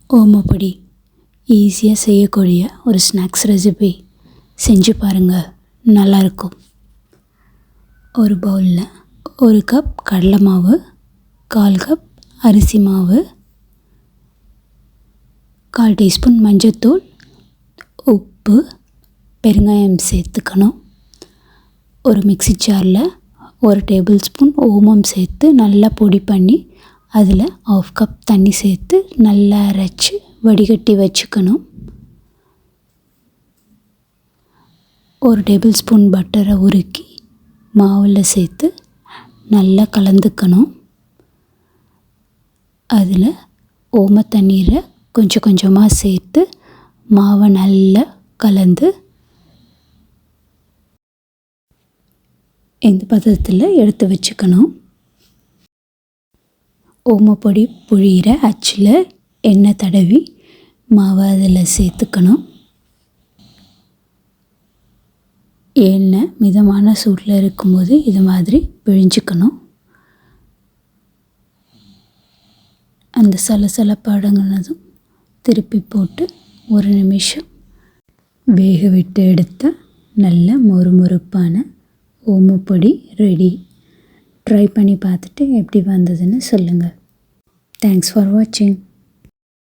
ஓமப்பொடி ஈஸியாக செய்யக்கூடிய ஒரு ஸ்நாக்ஸ் ரெசிபி செஞ்சு பாருங்கள், நல்லாயிருக்கும். ஒரு பவுலில் 1 கப் கடலை மாவு, 1/4 கப் அரிசி மாவு, 1/4 டீஸ்பூன் மஞ்சள்தூள், உப்பு, பெருங்காயம் சேர்த்துக்கணும். ஒரு மிக்ஸி ஜாரில் 1 டேபிள் ஸ்பூன் ஓமம் சேர்த்து நல்லா பொடி பண்ணி அதில் 1/2 கப் தண்ணி சேர்த்து நல்லா அரைச்சி வடிகட்டி வச்சுக்கணும். 1 டேபிள் ஸ்பூன் பட்டரை உருக்கி மாவில் சேர்த்து நல்லா கலந்துக்கணும். அதில் ஓம தண்ணீரை கொஞ்சம் கொஞ்சமாக சேர்த்து மாவை நல்லா கலந்து இந்த பதத்தில் எடுத்து வச்சுக்கணும். ஓமப்பொடி புழிகிற அச்சில் எண்ணெய் தடவி மாவை அதில் சேர்த்துக்கணும். எண்ணெய் மிதமான சூட்டில் இருக்கும்போது இது மாதிரி பிழிஞ்சிக்கணும். அந்த சலசலப்பு அடங்கினதும் திருப்பி போட்டு 1 நிமிஷம் வேக விட்டு எடுத்த நல்ல மொறுமொறுப்பான ஓமப்பொடி ரெடி. ட்ரை பண்ணி பார்த்துட்டு எப்படி வந்ததுன்னு சொல்லுங்கள். தேங்க்ஸ் ஃபார் வாட்சிங்.